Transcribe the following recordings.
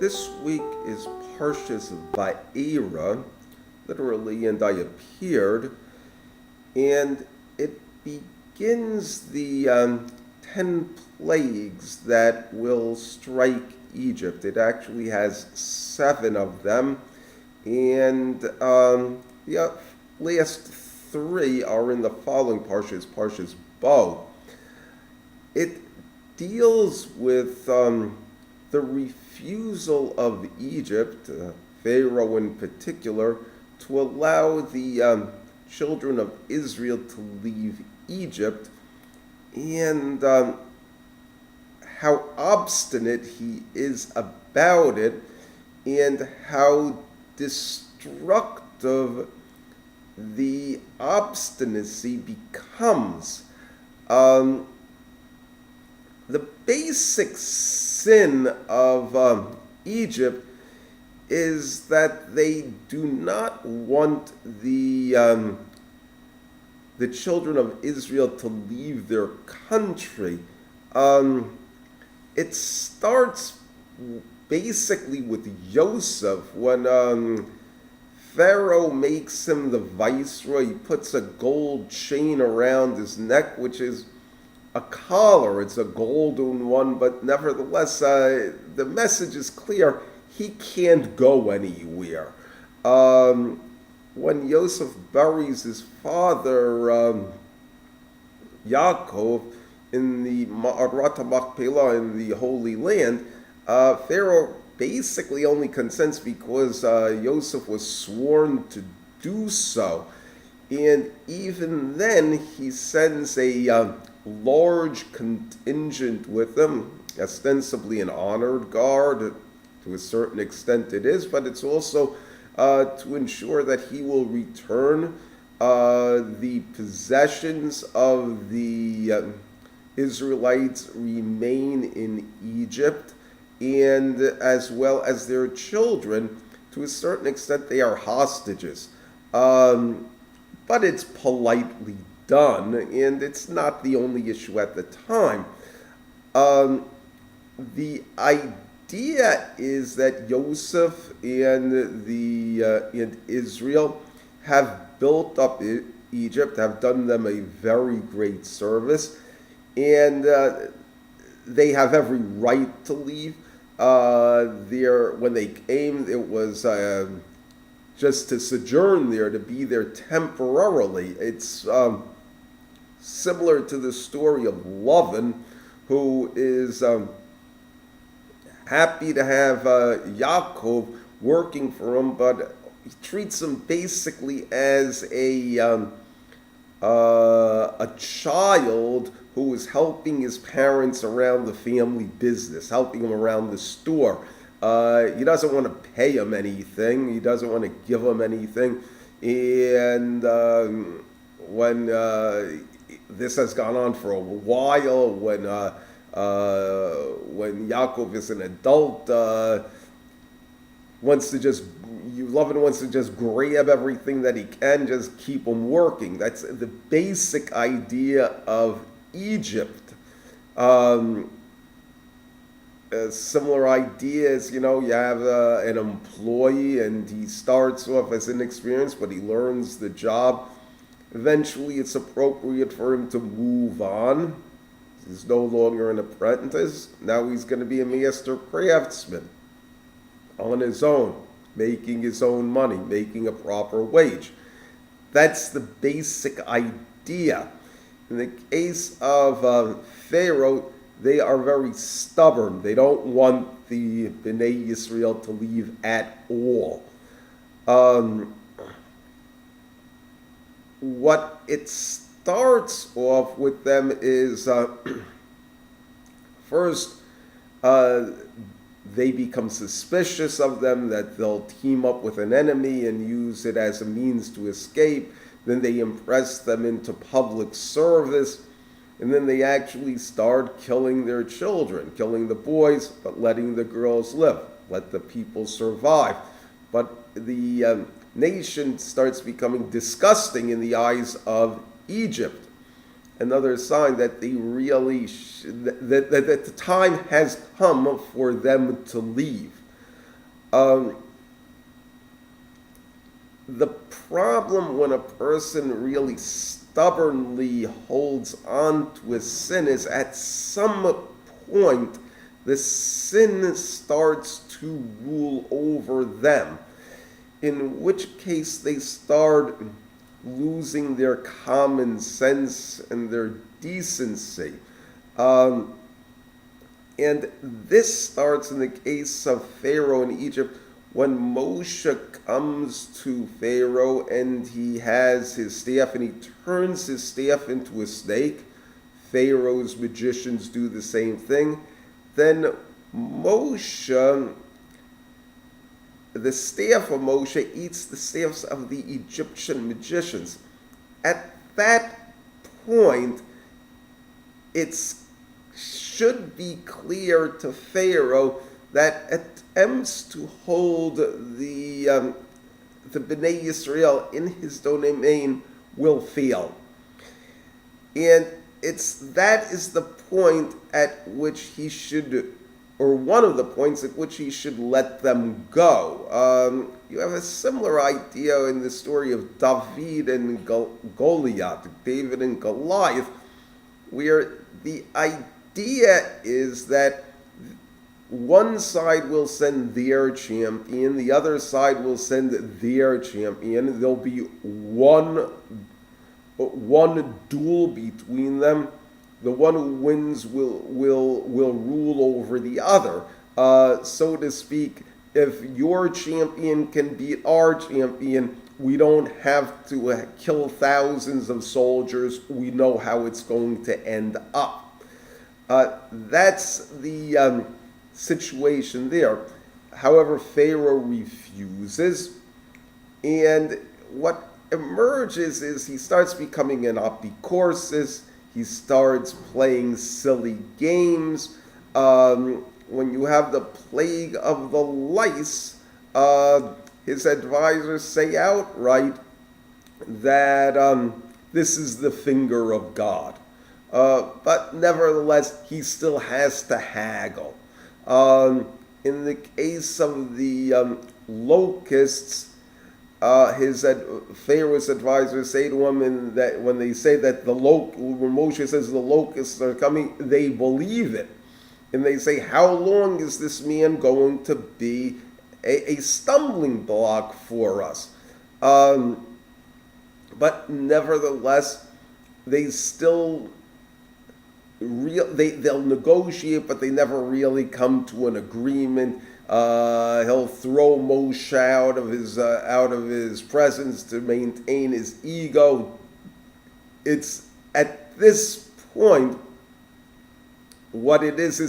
This week is Parsha VaEra, literally, and I appeared, and it begins the 10 plagues that will strike Egypt. It actually has 7 of them, and the last 3 are in the following Parshas Bo. It deals with the refusal of Egypt, Pharaoh in particular, to allow the children of Israel to leave Egypt, and how obstinate he is about it, and how destructive the obstinacy becomes. The basic sin of Egypt is that they do not want the children of Israel to leave their country. It starts basically with Yoseph when Pharaoh makes him the viceroy. He puts a gold chain around his neck, which is a collar. It's a golden one, but nevertheless, the message is clear. He can't go anywhere. When Yoseph buries his father, Yaakov, in the Ma'arat HaMachpelah in the Holy Land, Pharaoh basically only consents because Yoseph was sworn to do so. And even then, he sends a large contingent with him, ostensibly an honored guard. To a certain extent it is, but it's also to ensure that he will return the possessions of the Israelites remain in Egypt, and as well as their children. To a certain extent they are hostages. But it's politely done, and it's not the only issue at the time. The idea is that Yoseph and Israel have built up Egypt, have done them a very great service, and they have every right to leave. When they came, it was just to sojourn there, to be there temporarily. It's similar to the story of Lavan, who is happy to have Yaakov working for him, but he treats him basically as a child who is helping his parents around the family business, helping him around the store. He doesn't want to pay him anything. He doesn't want to give him anything. And when this has gone on for a while, when Yaakov is an adult, wants to just grab everything that he can, just keep him working. That's the basic idea of Egypt. Similar ideas, you have an employee and he starts off as inexperienced, but he learns the job. Eventually it's appropriate for him to move on. He's no longer an apprentice. Now he's going to be a master craftsman on his own, making his own money, making a proper wage. That's the basic idea. In the case of Pharaoh, they are very stubborn. They don't want the Bnei Yisrael to leave at all. What it starts off with them is first, they become suspicious of them, that they'll team up with an enemy and use it as a means to escape. Then they impress them into public service. And then they actually start killing their children, killing the boys, but letting the girls live, let the people survive. But the nation starts becoming disgusting in the eyes of Egypt. Another sign that they really, that the time has come for them to leave. Um, the problem when a person really stubbornly holds on to a sin is at some point the sin starts to rule over them, in which case they start losing their common sense and their decency. Um, and this starts in the case of Pharaoh in Egypt when Moshe comes to Pharaoh and he has his staff and he turns his staff into a snake. Pharaoh's magicians do the same thing. Then Moshe, the staff of Moshe eats the staffs of the Egyptian magicians. At that point, it should be clear to Pharaoh that attempts to hold the Bnei Yisrael in his domain will fail. And that is the point at which he should, or one of the points at which he should let them go. You have a similar idea in the story of David and Goliath, David and Goliath, where the idea is that one side will send their champion, the other side will send their champion. There'll be one duel between them. The one who wins will rule over the other. So to speak, if your champion can beat our champion, we don't have to kill thousands of soldiers. We know how it's going to end up. That's the situation there. However, Pharaoh refuses, and what emerges is he starts becoming an apikoursis. He starts playing silly games. When you have the plague of the lice, his advisors say outright that this is the finger of God. But nevertheless, he still has to haggle. In the case of the locusts, Pharaoh's advisors say to him that when they say that when Moshe says the locusts are coming, they believe it. And they say, how long is this man going to be a stumbling block for us? But nevertheless, they still they'll negotiate, but they never really come to an agreement. He'll throw Moshe out of his presence to maintain his ego. It's at this point, what it is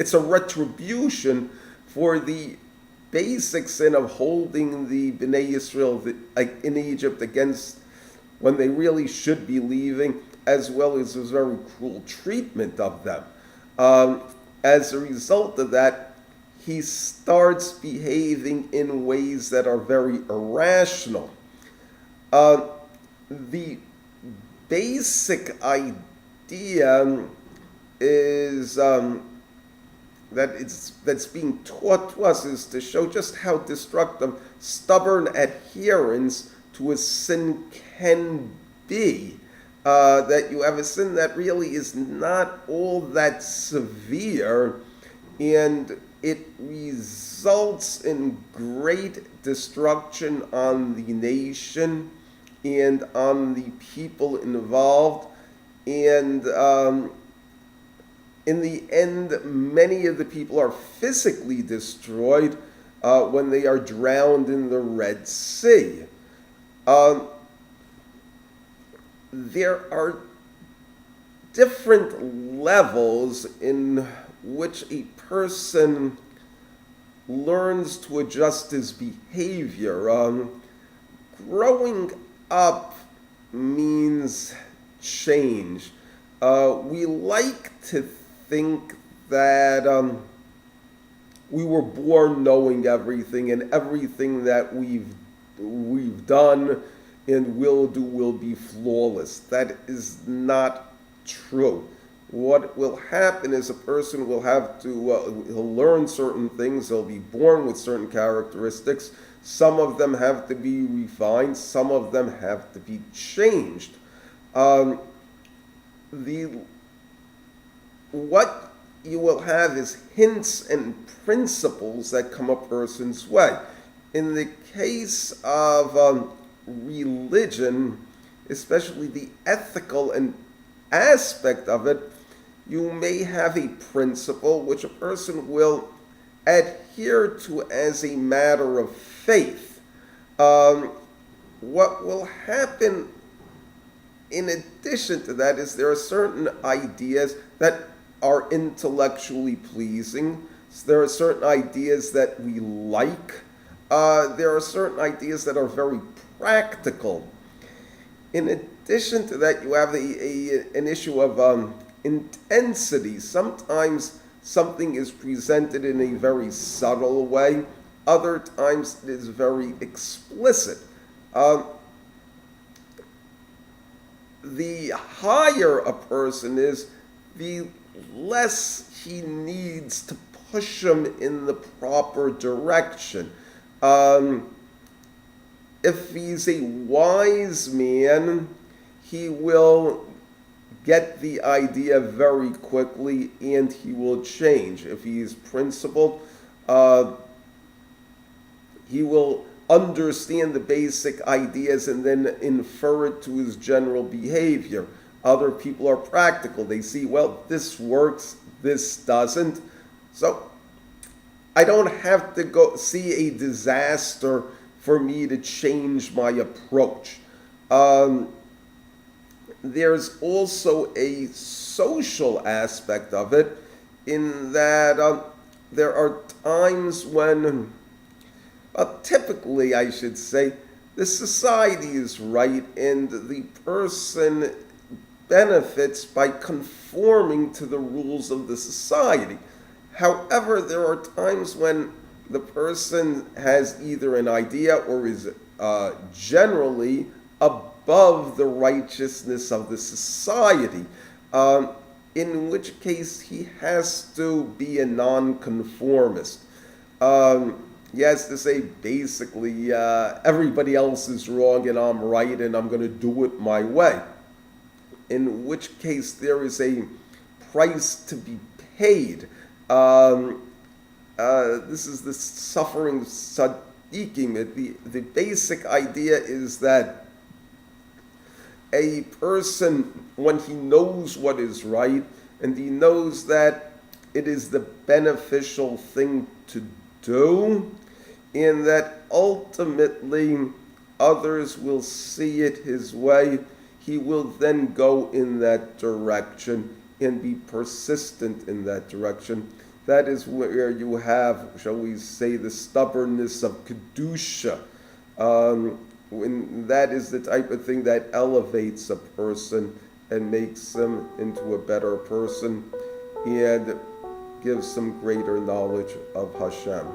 it's a retribution for the basic sin of holding the Bnei Yisrael in Egypt against when they really should be leaving, as well as his very cruel treatment of them. As a result of that, he starts behaving in ways that are very irrational. The basic idea is that's being taught to us is to show just how destructive stubborn adherence to a sin can be. That you have a sin that really is not all that severe, and it results in great destruction on the nation and on the people involved. And in the end, many of the people are physically destroyed when they are drowned in the Red Sea. There are different levels in which a person learns to adjust his behavior. Growing up means change. We like to think that we were born knowing everything, and everything that we've done and will do will be flawless. That is not true. what will happen is a person will have to he'll learn certain things. They'll be born with certain characteristics. Some of them have to be refined. Some of them have to be changed. What you will have is hints and principles that come a person's way. In the case of religion, especially the ethical and aspect of it, you may have a principle which a person will adhere to as a matter of faith. What will happen in addition to that is there are certain ideas that are intellectually pleasing. There are certain ideas that we like. There are certain ideas that are very practical. In addition to that, you have an issue of intensity. Sometimes something is presented in a very subtle way. Other times it is very explicit. The higher a person is, the less he needs to push him in the proper direction. If he's a wise man, he will get the idea very quickly and he will change. If he is principled, he will understand the basic ideas and then infer it to his general behavior. Other people are practical. They see, well, this works, this doesn't. So I don't have to go see a disaster for me to change my approach. There's also a social aspect of it in that there are times when, typically I should say, the society is right and the person benefits by conforming to the rules of the society. However, there are times when the person has either an idea or is generally above the righteousness of the society, in which case he has to be a nonconformist. He has to say basically everybody else is wrong and I'm right and I'm going to do it my way. In which case there is a price to be paid. This is the suffering tzaddikim. The basic idea is that a person, when he knows what is right and he knows that it is the beneficial thing to do, and that ultimately others will see it his way, he will then go in that direction and be persistent in that direction. That is where you have, shall we say, the stubbornness of Kedusha. When that is the type of thing that elevates a person and makes him into a better person and gives some greater knowledge of Hashem.